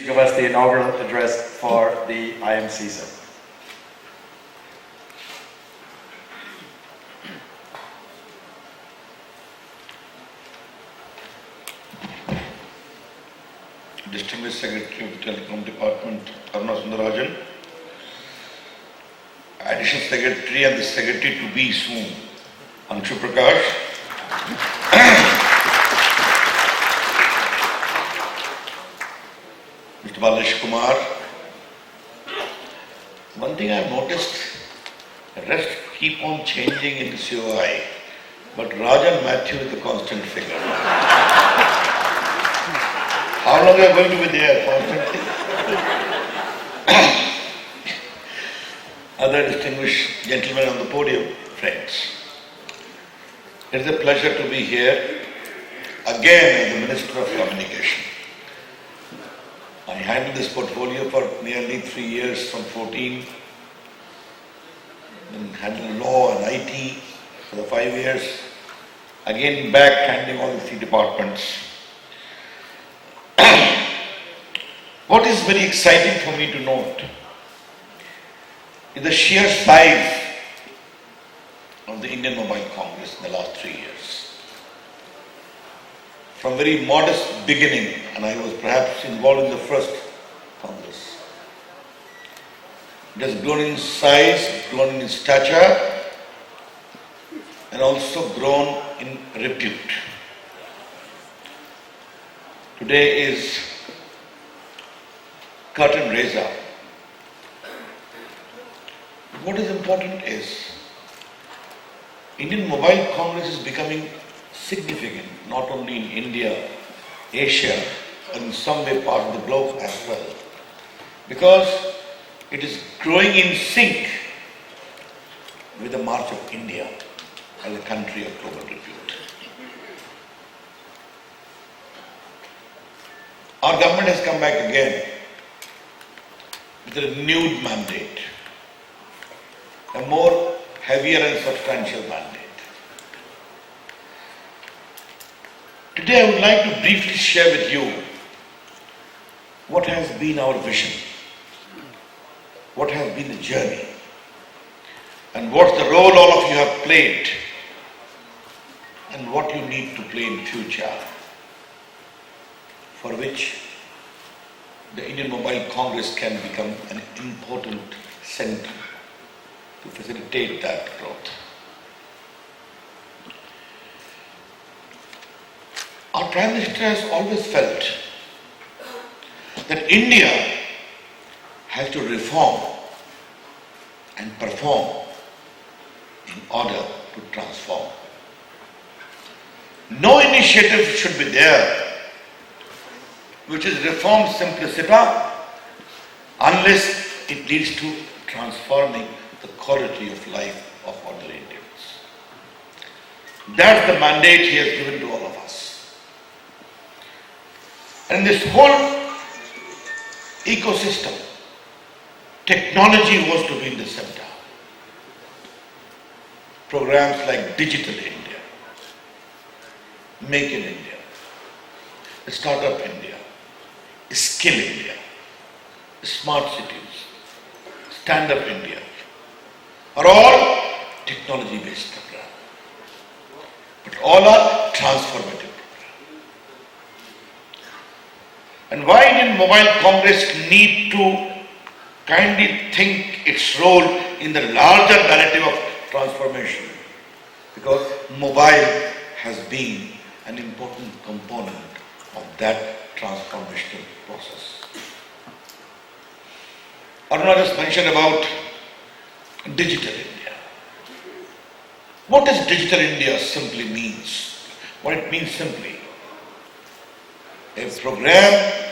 give us the inaugural address for the IMC, sir. Distinguished Secretary of the Telecom Department, Aruna Sundarajan, Additional Secretary and the Secretary to be soon, Anshu Prakash, Mr. Balash Kumar. One thing I have noticed, the rest keep on changing in the COI, but Rajan Matthew is the constant figure. How long are you going to be there constantly? Other distinguished gentlemen on the podium, friends. It is a pleasure to be here again as the Minister of Communication. I handled this portfolio for nearly 3 years, from 14, then handled law and IT for the 5 years, again back handling all the 3 departments. What is very exciting for me to note is the sheer size of the Indian Mobile Congress in the last 3 years. From very modest beginning, and I was perhaps involved in the first Congress. It has grown in size, grown in stature, and also grown in repute. Today is curtain raiser. What is important is Indian Mobile Congress is becoming significant not only in India, Asia, and in some way part of the globe as well, because it is growing in sync with the march of India as a country of global repute. Our government has come back again with a renewed mandate, a more heavier and substantial mandate. Today I would like to briefly share with you what has been our vision, what has been the journey, and what's the role all of you have played, and what you need to play in future, for which the Indian Mobile Congress can become an important center to facilitate that growth. Our Prime Minister has always felt that India has to reform and perform in order to transform. No initiative should be there which is reform simpliciter unless it leads to transforming the quality of life of ordinary Indians. That's the mandate he has given to all of us. And this whole ecosystem, technology was to be in the center. Programs like Digital India, Make in India, Startup India, Skill India, Smart Cities, Stand Up India are all technology-based programs, but all are transformative programs. And why Indian Mobile Congress need to kindly think its role in the larger narrative of transformation? Because mobile has been an important component of that transformational process. Aruna just mentioned about Digital India. What does Digital India simply means? What it means simply? A program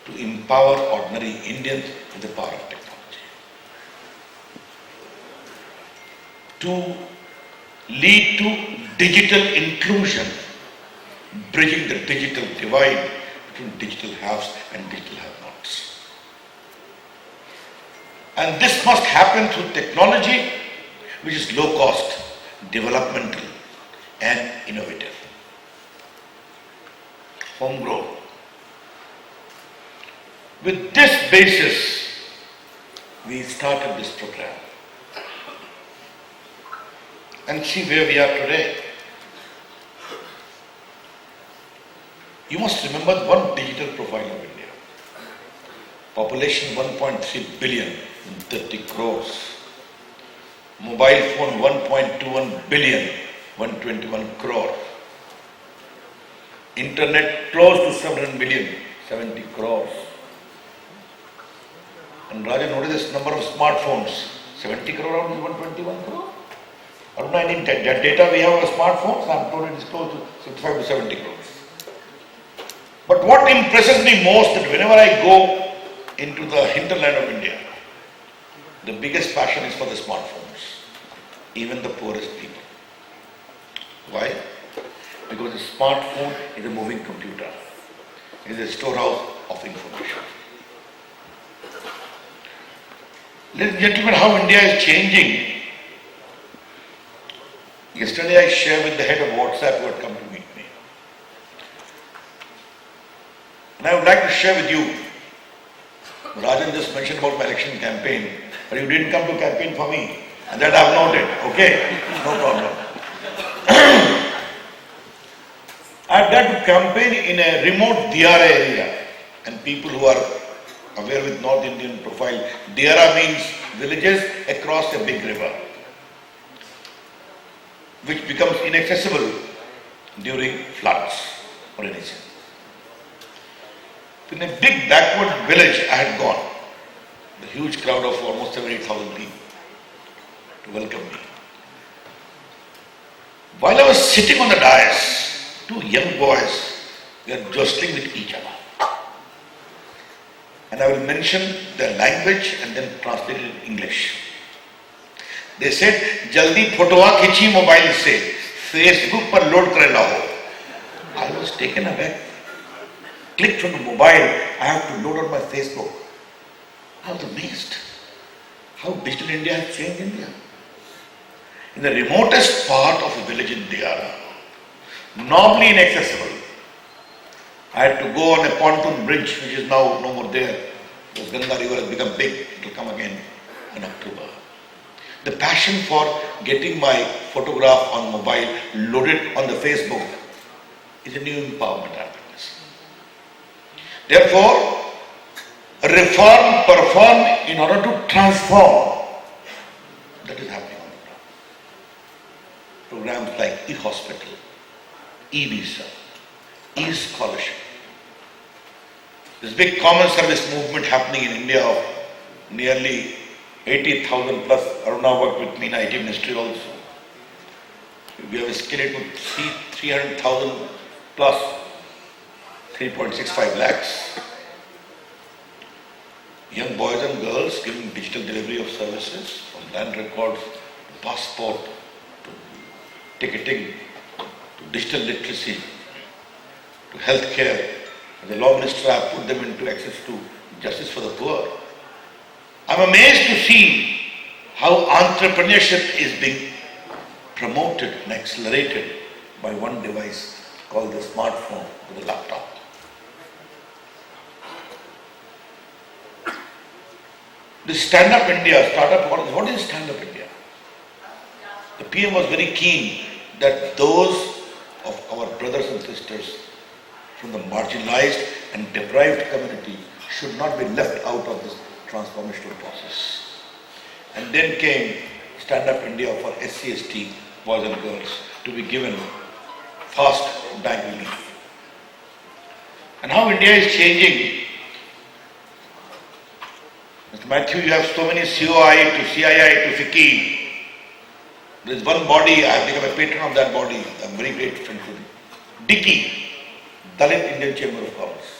to empower ordinary Indians with the power of technology. To lead to digital inclusion, bridging the digital divide between digital haves and digital have-nots. And this must happen through technology which is low cost, developmental and innovative. Homegrown. With this basis, we started this program. And see where we are today. You must remember one digital profile of India. Population 1.3 billion and 30 crores. Mobile phone 1.21 billion, 121 crore. Internet close to 700 million, 70 crores. And Rajan, what is this number of smartphones? 70 crore out of 121 crore? Aruna, I need that data we have on smartphones. I'm told it is close to 65 to 70 crores. But what impresses me most that whenever I go into the hinterland of India, the biggest passion is for the smartphones, even the poorest people. Why? Because the smartphone is a moving computer. It is a storehouse of information. Ladies and gentlemen, how India is changing. Yesterday I shared with the head of WhatsApp who had come to meet me. And I would like to share with you, Rajan just mentioned about my election campaign, but you didn't come to campaign for me. And that I've noted, okay? No problem. I've done to campaign in a remote Diara area, and people who are aware with North Indian profile, Diara means villages across a big river, which becomes inaccessible during floods or anything. In a big backward village I had gone, a huge crowd of almost 7,000-8,000 people to welcome me. While I was sitting on the dais, two young boys were jostling with each other. And I will mention their language and then translate it in English. They said, "Jaldi photowa khichi mobile se, Facebook par load kar lao." I was taken aback. Clicked from the mobile, I have to load on my Facebook. I was amazed how digital India has changed India. In the remotest part of a village in Diara, normally inaccessible, I had to go on a pontoon bridge, which is now no more there. The Ganga river has become big, it will come again in October. The passion for getting my photograph on mobile loaded on the Facebook is a new empowerment I witness. Therefore, reform, perform in order to transform. That is happening on the ground. Programs like e-hospital, e-visa, e-scholarship. This big common service movement happening in India of nearly 80,000 plus. Aruna worked with me in IT ministry also. We have scaled it to 300,000 plus 3.65 lakhs. Young boys and girls giving digital delivery of services from land records to passport to ticketing to digital literacy to healthcare. As a law minister, I put them into access to justice for the poor. I'm amazed to see how entrepreneurship is being promoted and accelerated by one device called the smartphone or the laptop. The Stand Up India, startup, what is Stand Up India? The PM was very keen that those of our brothers and sisters from the marginalized and deprived community should not be left out of this transformational process. And then came Stand Up India for SC/ST boys and girls to be given fast bank relief. And how India is changing. Mr. Matthew, you have so many COI to CII to FICCI. There is one body, I have become a patron of that body. I am very grateful to it. DICCI, Dalit Indian Chamber of Commerce.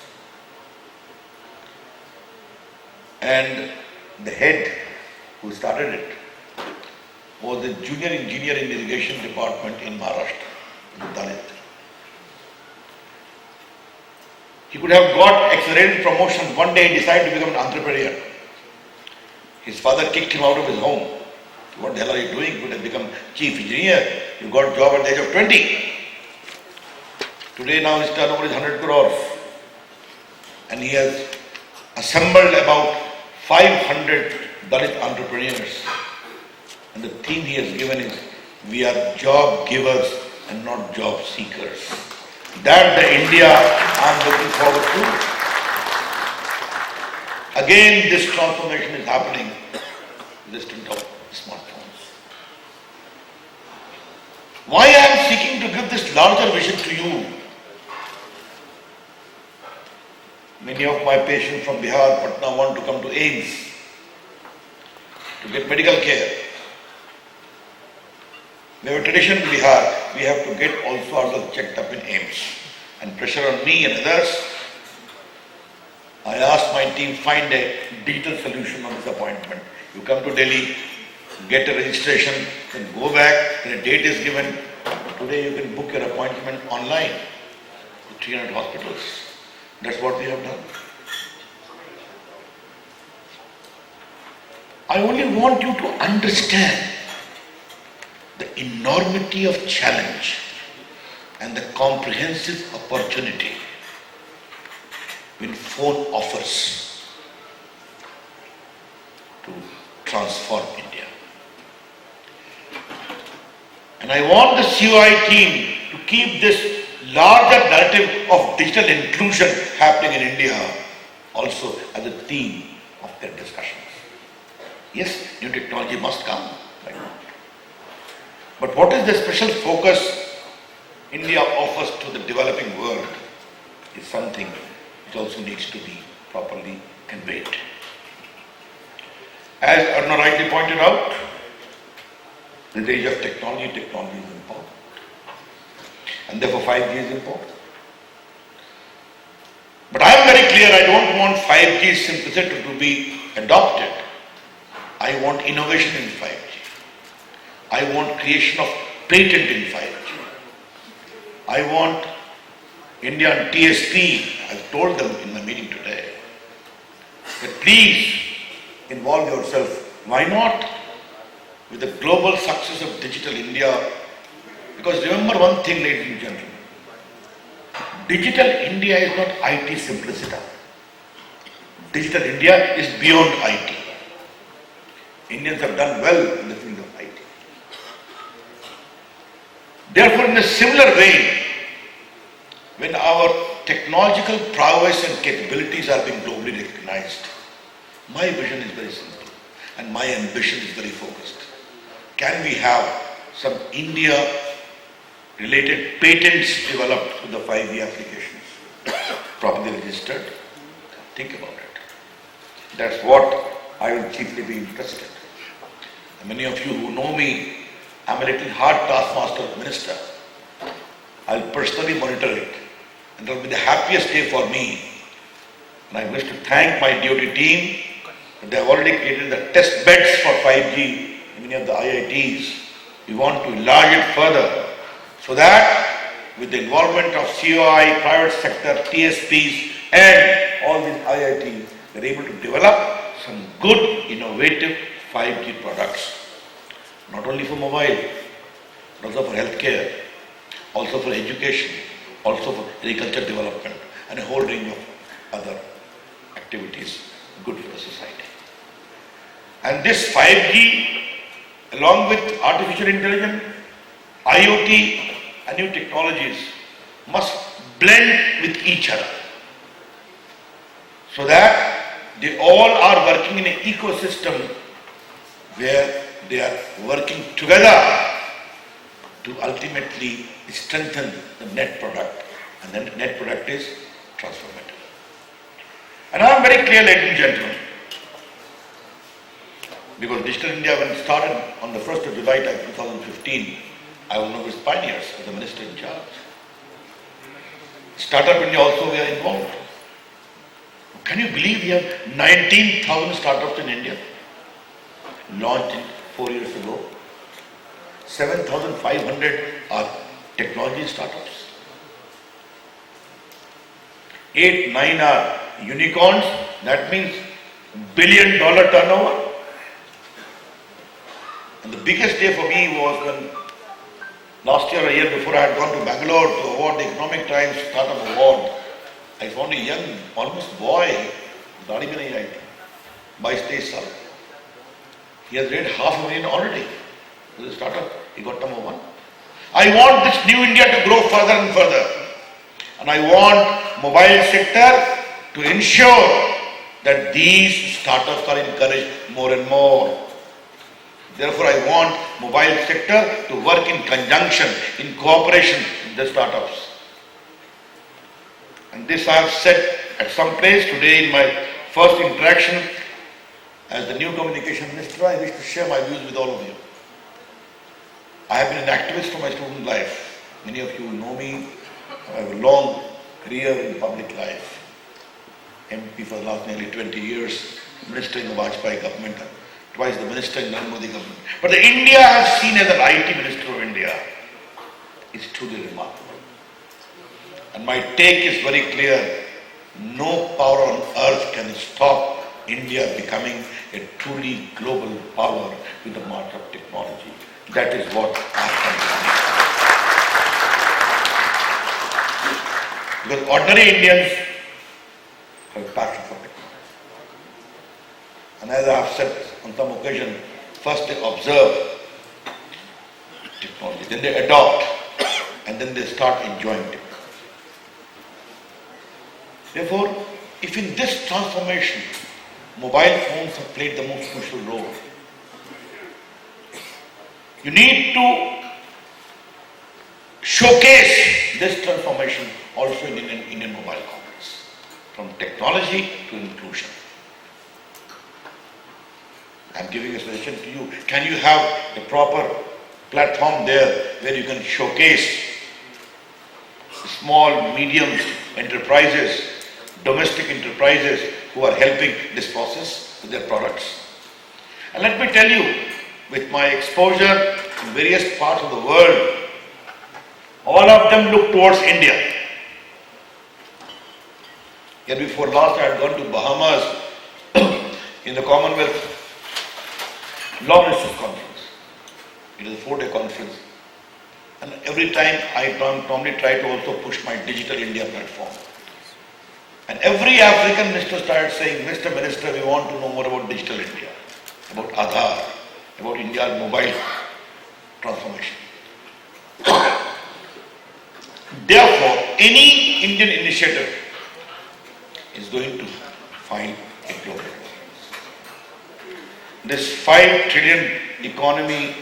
And the head who started it was the junior engineer in the irrigation department in Maharashtra, Dalit. He could have got accelerated promotion. One day he decided to become an entrepreneur. His father kicked him out of his home. What the hell are you doing? You could have become chief engineer. You got a job at the age of 20. Today now his turnover is 100 crores. And he has assembled about 500 Dalit entrepreneurs. And the theme he has given is, we are job givers and not job seekers. That's the India I'm looking forward to. Again, this transformation is happening with the strength of smartphones. Why I am seeking to give this larger vision to you? Many of my patients from Bihar, Patna want to come to AIIMS to get medical care. We have a tradition in Bihar, we have to get also ourselves checked up in AIIMS. And pressure on me and others, I asked my team, find a digital solution on this appointment. You come to Delhi, get a registration, then go back, then a date is given. Today you can book your appointment online with 300 hospitals. That's what we have done. I only want you to understand the enormity of challenge and the comprehensive opportunity when phone offers to transform India. And I want the COI team to keep this larger narrative of digital inclusion happening in India also as a theme of their discussions. Yes, new technology must come. Right? But what is the special focus India offers to the developing world is something which also needs to be properly conveyed. As Aruna rightly pointed out, in the age of technology is important. And therefore 5G is important. But I am very clear, I don't want 5G simplicity to be adopted. I want innovation in 5G. I want creation of patent in 5G. I want India and TSP, I've told them in my meeting today, that please involve yourself. Why not? With the global success of Digital India. Because remember one thing, ladies and gentlemen, Digital India is not IT simplicity. Digital India is beyond IT. Indians have done well in the field of IT. Therefore, in a similar way, when our technological prowess and capabilities are being globally recognized, my vision is very simple and my ambition is very focused. Can we have some India-related patents developed with the 5G applications, properly registered? Think about it. That's what I will chiefly be interested. And many of you who know me, I'm a little hard taskmaster minister. I'll personally monitor it. And that will be the happiest day for me. And I wish to thank my DoT team that they have already created the test beds for 5G in many of the IITs. We want to enlarge it further so that with the involvement of COI, private sector, TSPs and all these IITs, they're able to develop some good, innovative 5G products. Not only for mobile, but also for healthcare, also for education, also for agriculture development, and a whole range of other activities good for the society. And this 5G, along with artificial intelligence, IoT, and new technologies, must blend with each other so that they all are working in an ecosystem where they are working together to ultimately strengthen the net product, and then the net product is transformative. And I am very clear, ladies and gentlemen, because Digital India, when it started on the 1st of July 2015, I was one of its pioneers as the minister in charge. Startup India also we are involved. Can you believe we have 19,000 startups in India? Launched 4 years ago. 7,500 are technology startups. 8, 9 are unicorns. That means $1 billion turnover. And the biggest day for me was when last year or a year before I had gone to Bangalore to award the Economic Times Startup Award. I found a young, almost boy, दाढ़ी भी नहीं आई थी, 22-23 साल. He has raised $500,000 already. This is a startup. He got number 1. I want this new India to grow further and further. And I want mobile sector to ensure that these startups are encouraged more and more. Therefore, I want mobile sector to work in conjunction, in cooperation with the startups. And this I have said at some place today in my first interaction as the new communication minister. I wish to share my views with all of you. I have been an activist for my student life. Many of you know me. I have a long career in public life. MP for the last nearly 20 years, minister in the Vajpayee government, twice the minister in Narendra Modi government. But the India I have seen as an IT minister of India is truly remarkable. And my take is very clear. No power on earth can stop India becoming a truly global power with the march of technology. That is what I have done. Because ordinary Indians have a passion for technology. And as I have said on some occasion, first they observe technology, then they adopt, and then they start enjoying technology. Therefore, if in this transformation, mobile phones have played the most crucial role, you need to showcase this transformation also in Indian mobile commerce, from technology to inclusion. I am giving a suggestion to you. Can you have a proper platform there where you can showcase small, medium enterprises, domestic enterprises who are helping this process with their products? And let me tell you, with my exposure in various parts of the world, all of them look towards India. Year before last, I had gone to Bahamas in the Commonwealth Law Ministers Conference. It is a 4-day conference. And every time I normally try to also push my Digital India platform. And every African minister started saying, Mr. Minister, we want to know more about Digital India, about Aadhaar, about India's mobile transformation. Therefore, any Indian initiative is going to find a global audience. This 5 trillion economy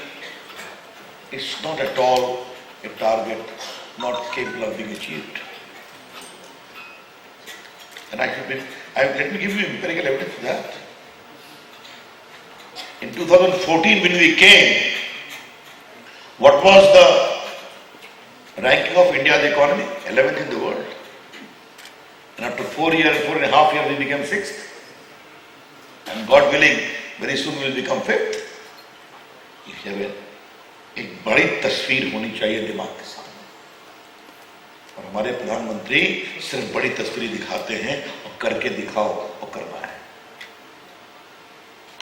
is not at all a target not capable of being achieved. And let me give you empirical evidence for that. In 2014, when we came, what was the ranking of India's economy? 11th in the world. And after 4.5 years, we became 6th. And God willing, very soon we will become 5th. एक बड़ी तस्वीर होनी चाहिए दिमाग के सामने, और हमारे प्रधानमंत्री सिर्फ बड़ी तस्वीर दिखाते हैं और करके दिखाओ और करना है.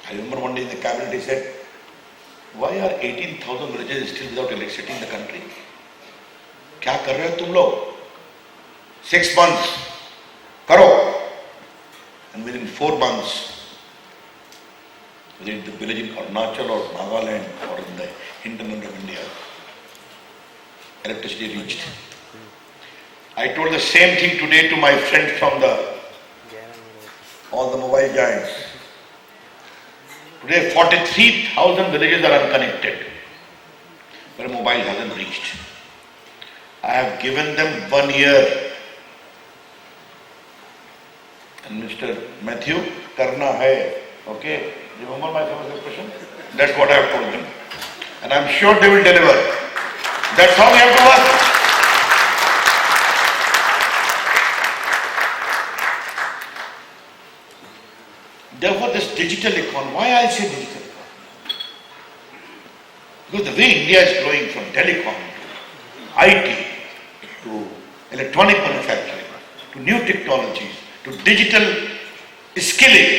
I remember one day in the cabinet he said, why are 18,000 villages still without electricity in the country? क्या कर रहे हो तुम लोग? 6 months करो, and within 4 months, within the village in Arunachal or Nagaland or in the hinterland of India, electricity reached. I told the same thing today to my friends from all the mobile giants. Today 43,000 villages are unconnected, where mobile hasn't reached. I have given them 1 year. And Mr. Matthew, karna hai, okay? Remember my famous expression? That's what I have told them. And I'm sure they will deliver. That's how we have to work. Therefore, this digital economy, why I say digital economy? Because the way India is growing from telecom to IT to electronic manufacturing to new technologies to digital skilling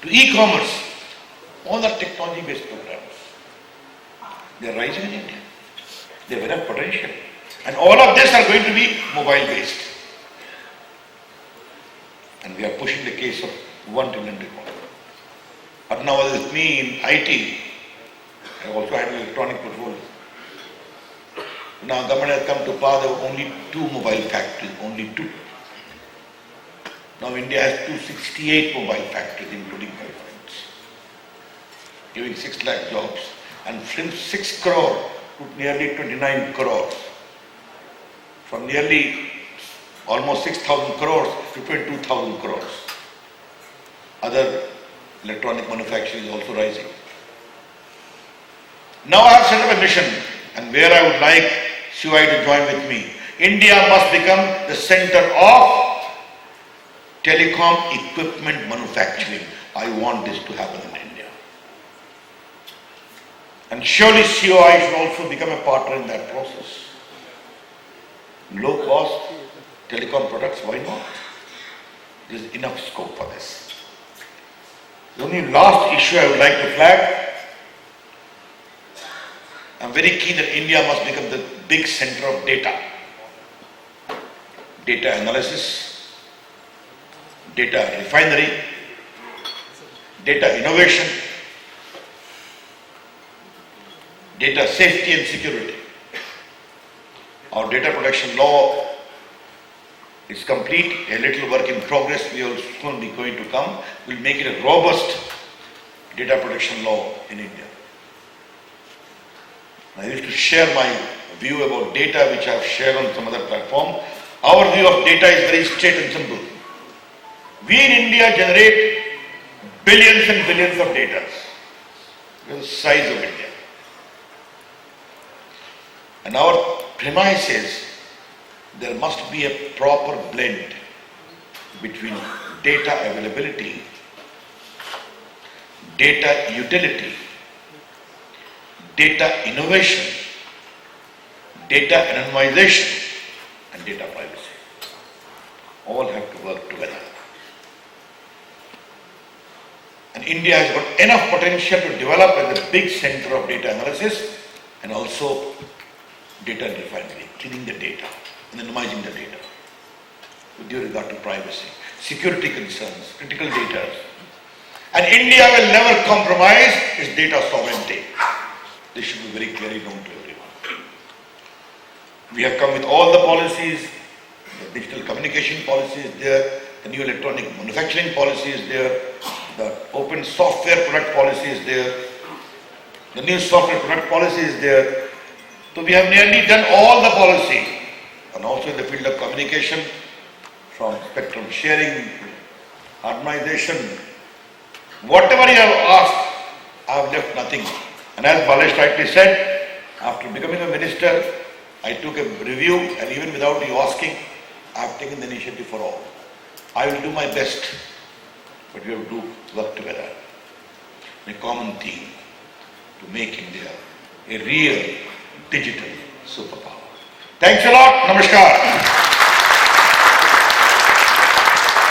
to e-commerce, all are technology-based programs. They are rising in India. They have enough potential. And all of this are going to be mobile-based. And we are pushing the case of 1 trillion record. Adnaval is me in IT. I also had an electronic portfolio. Now government has come to power, there were only 2 mobile factories, only 2. Now India has 268 mobile factories, including pipelines, giving 6 lakh jobs, and from 6 crore to nearly 29 crores. From nearly almost 6,000 crores to 22,000 crores. Other electronic manufacturing is also rising. Now I have set up a mission, and where I would like CY to join with me. India must become the center of telecom equipment manufacturing. I want this to happen in India. And surely COI should also become a partner in that process. Low cost telecom products, why not? There is enough scope for this. The only last issue I would like to flag, I'm very keen that India must become the big center of data. Data analysis, data refinery, data innovation, data safety and security. Our data protection law is complete, a little work in progress, we will soon be going to come. We'll make it a robust data protection law in India. I used to share my view about data which I have shared on some other platform. Our view of data is very straight and simple. We in India generate billions and billions of data. The size of India. And our premise is there must be a proper blend between data availability, data utility, data innovation, data anonymization, and data privacy. All have to work together. And India has got enough potential to develop as a big center of data analysis and also data refinery, cleaning the data, anonymizing the data with due regard to privacy, security concerns, critical data. And India will never compromise its data sovereignty. This should be very clearly known to everyone. We have come with all the policies, the digital communication policy is there, the new electronic manufacturing policy is there, the open software product policy is there, the new software product policy is there. So we have nearly done all the policy, and also in the field of communication, from spectrum sharing, harmonization, whatever you have asked, I have left nothing. And as Balesh rightly said, after becoming a minister, I took a review, and even without you asking, I have taken the initiative for all. I will do my best, but we have to work together in a common theme to make India a real digital superpower. Thanks a lot. Namaskar.